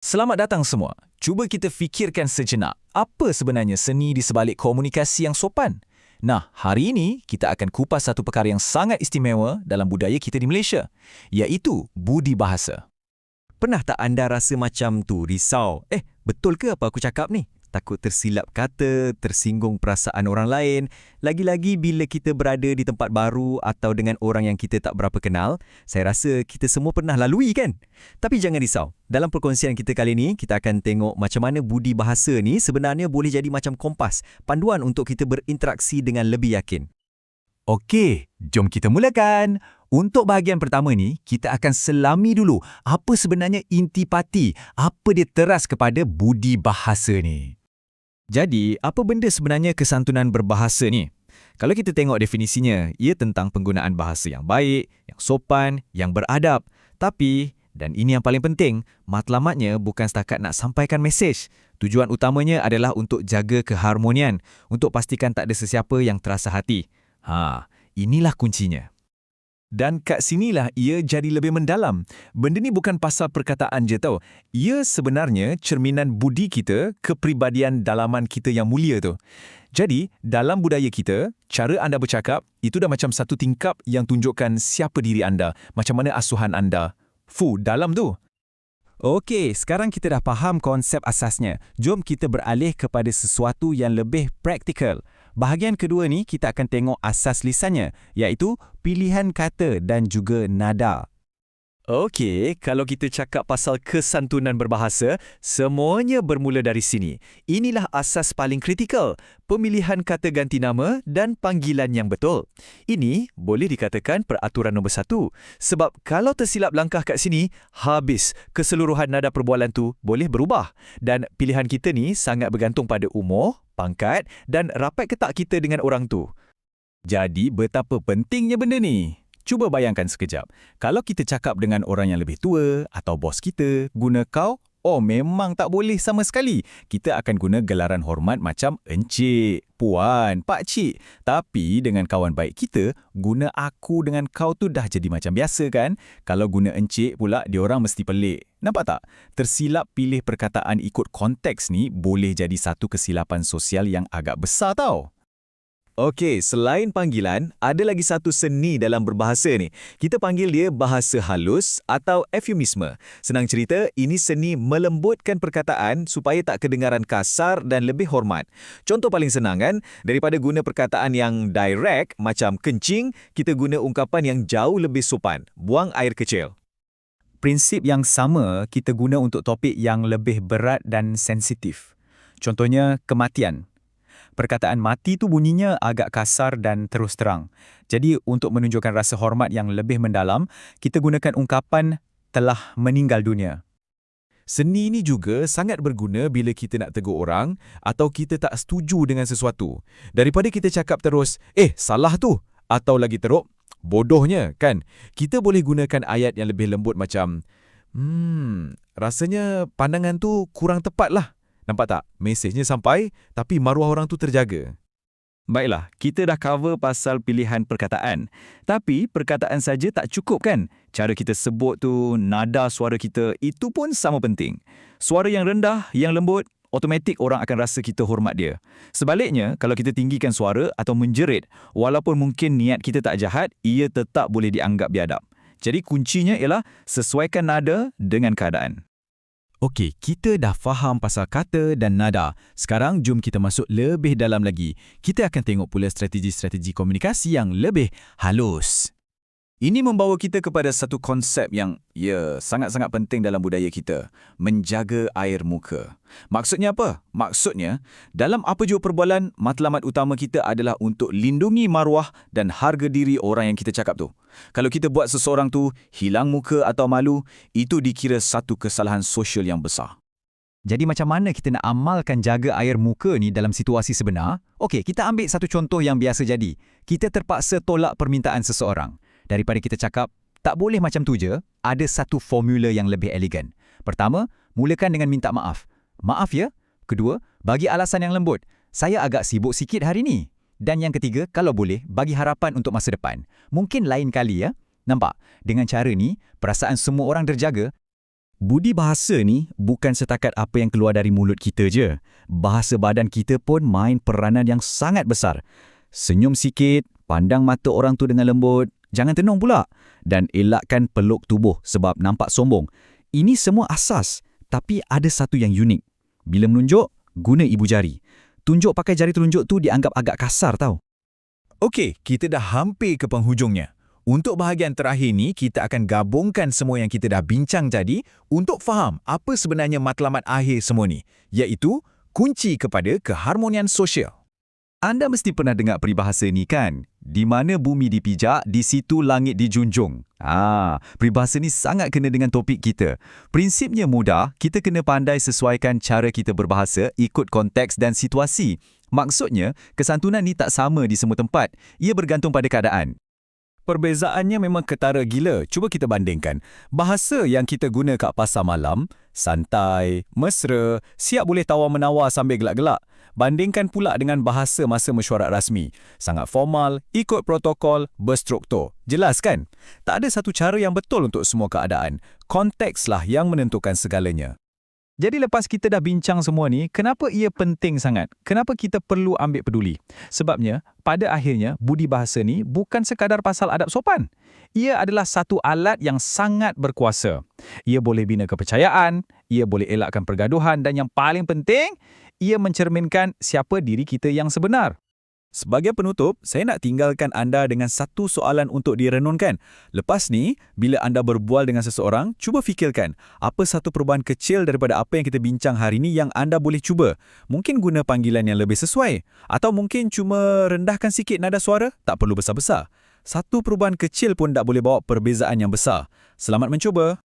Selamat datang semua. Cuba kita fikirkan sejenak, apa sebenarnya seni di sebalik komunikasi yang sopan? Nah, hari ini kita akan kupas satu perkara yang sangat istimewa dalam budaya kita di Malaysia, iaitu budi bahasa. Pernah tak anda rasa macam tu, risau? Betul ke apa aku cakap ni? Takut tersilap kata, tersinggung perasaan orang lain. Lagi-lagi bila kita berada di tempat baru atau dengan orang yang kita tak berapa kenal, saya rasa kita semua pernah lalui kan? Tapi jangan risau. Dalam perkongsian kita kali ini, kita akan tengok macam mana budi bahasa ni sebenarnya boleh jadi macam kompas, panduan untuk kita berinteraksi dengan lebih yakin. Okey, jom kita mulakan. Untuk bahagian pertama ni, kita akan selami dulu apa sebenarnya intipati, apa dia teras kepada budi bahasa ni. Jadi, apa benda sebenarnya kesantunan berbahasa ni? Kalau kita tengok definisinya, ia tentang penggunaan bahasa yang baik, yang sopan, yang beradab. Tapi, dan ini yang paling penting, matlamatnya bukan setakat nak sampaikan mesej. Tujuan utamanya adalah untuk jaga keharmonian, untuk pastikan tak ada sesiapa yang terasa hati. Inilah kuncinya. Dan kat sinilah ia jadi lebih mendalam. Benda ni bukan pasal perkataan je tau. Ia sebenarnya cerminan budi kita, kepribadian dalaman kita yang mulia tu. Jadi, dalam budaya kita, cara anda bercakap, itu dah macam satu tingkap yang tunjukkan siapa diri anda, macam mana asuhan anda. Dalam tu. Okey, sekarang kita dah faham konsep asasnya. Jom kita beralih kepada sesuatu yang lebih praktikal. Bahagian kedua ni kita akan tengok asas lisannya, iaitu pilihan kata dan juga nada. Okey, kalau kita cakap pasal kesantunan berbahasa, semuanya bermula dari sini. Inilah asas paling kritikal, pemilihan kata ganti nama dan panggilan yang betul. Ini boleh dikatakan peraturan nombor 1. Sebab kalau tersilap langkah kat sini, habis. Keseluruhan nada perbualan tu boleh berubah. Dan pilihan kita ni sangat bergantung pada umur, pangkat dan rapat ke tak kita dengan orang tu. Jadi, betapa pentingnya benda ni? Cuba bayangkan sekejap. Kalau kita cakap dengan orang yang lebih tua atau bos kita, guna kau, memang tak boleh sama sekali. Kita akan guna gelaran hormat macam encik, puan, pakcik. Tapi dengan kawan baik kita, guna aku dengan kau tu dah jadi macam biasa kan? Kalau guna encik pula, diorang mesti pelik. Nampak tak? Tersilap pilih perkataan ikut konteks ni boleh jadi satu kesilapan sosial yang agak besar tau. Okey, selain panggilan, ada lagi satu seni dalam berbahasa ni. Kita panggil dia bahasa halus atau eufemisme. Senang cerita, ini seni melembutkan perkataan supaya tak kedengaran kasar dan lebih hormat. Contoh paling senang kan, daripada guna perkataan yang direct macam kencing, kita guna ungkapan yang jauh lebih sopan, buang air kecil. Prinsip yang sama kita guna untuk topik yang lebih berat dan sensitif. Contohnya, kematian. Perkataan mati tu bunyinya agak kasar dan terus terang. Jadi untuk menunjukkan rasa hormat yang lebih mendalam, kita gunakan ungkapan telah meninggal dunia. Seni ini juga sangat berguna bila kita nak tegur orang atau kita tak setuju dengan sesuatu. Daripada kita cakap terus, salah tu, atau lagi teruk, bodohnya kan? Kita boleh gunakan ayat yang lebih lembut macam, rasanya pandangan tu kurang tepat lah. Nampak tak? Mesejnya sampai, tapi maruah orang tu terjaga. Baiklah, kita dah cover pasal pilihan perkataan. Tapi perkataan saja tak cukup kan? Cara kita sebut tu, nada suara kita, itu pun sama penting. Suara yang rendah, yang lembut, automatik orang akan rasa kita hormat dia. Sebaliknya, kalau kita tinggikan suara atau menjerit, walaupun mungkin niat kita tak jahat, ia tetap boleh dianggap biadab. Jadi kuncinya ialah sesuaikan nada dengan keadaan. Okey, kita dah faham pasal kata dan nada. Sekarang jom kita masuk lebih dalam lagi. Kita akan tengok pula strategi-strategi komunikasi yang lebih halus. Ini membawa kita kepada satu konsep yang, sangat-sangat penting dalam budaya kita. Menjaga air muka. Maksudnya apa? Maksudnya, dalam apa jua perbualan, matlamat utama kita adalah untuk lindungi maruah dan harga diri orang yang kita cakap tu. Kalau kita buat seseorang tu hilang muka atau malu, itu dikira satu kesalahan sosial yang besar. Jadi macam mana kita nak amalkan jaga air muka ni dalam situasi sebenar? Okey, kita ambil satu contoh yang biasa jadi. Kita terpaksa tolak permintaan seseorang. Daripada kita cakap, tak boleh macam tu je, ada satu formula yang lebih elegan. Pertama, mulakan dengan minta maaf. Maaf ya. Kedua, bagi alasan yang lembut. Saya agak sibuk sikit hari ni. Dan yang ketiga, kalau boleh, bagi harapan untuk masa depan. Mungkin lain kali ya. Nampak? Dengan cara ni, perasaan semua orang terjaga. Budi bahasa ni bukan setakat apa yang keluar dari mulut kita je. Bahasa badan kita pun main peranan yang sangat besar. Senyum sikit, pandang mata orang tu dengan lembut, jangan tenung pula. Dan elakkan peluk tubuh sebab nampak sombong. Ini semua asas, tapi ada satu yang unik. Bila menunjuk, guna ibu jari. Tunjuk pakai jari telunjuk tu dianggap agak kasar tau. Okey, kita dah hampir ke penghujungnya. Untuk bahagian terakhir ni, kita akan gabungkan semua yang kita dah bincang tadi untuk faham apa sebenarnya matlamat akhir semua ni, iaitu kunci kepada keharmonian sosial. Anda mesti pernah dengar peribahasa ni kan? Di mana bumi dipijak, di situ langit dijunjung. Peribahasa ni sangat kena dengan topik kita. Prinsipnya mudah, kita kena pandai sesuaikan cara kita berbahasa ikut konteks dan situasi. Maksudnya, kesantunan ni tak sama di semua tempat. Ia bergantung pada keadaan. Perbezaannya memang ketara gila. Cuba kita bandingkan. Bahasa yang kita guna kat pasar malam, santai, mesra, siap boleh tawar-menawar sambil gelak-gelak. Bandingkan pula dengan bahasa masa mesyuarat rasmi. Sangat formal, ikut protokol, berstruktur. Jelas kan? Tak ada satu cara yang betul untuk semua keadaan. Kontekslah yang menentukan segalanya. Jadi lepas kita dah bincang semua ni, kenapa ia penting sangat? Kenapa kita perlu ambil peduli? Sebabnya, pada akhirnya, budi bahasa ni bukan sekadar pasal adab sopan. Ia adalah satu alat yang sangat berkuasa. Ia boleh bina kepercayaan, ia boleh elakkan pergaduhan dan yang paling penting, ia mencerminkan siapa diri kita yang sebenar. Sebagai penutup, saya nak tinggalkan anda dengan satu soalan untuk direnungkan. Lepas ni, bila anda berbual dengan seseorang, cuba fikirkan apa satu perubahan kecil daripada apa yang kita bincang hari ni yang anda boleh cuba. Mungkin guna panggilan yang lebih sesuai. Atau mungkin cuma rendahkan sikit nada suara, tak perlu besar-besar. Satu perubahan kecil pun tak boleh bawa perbezaan yang besar. Selamat mencuba!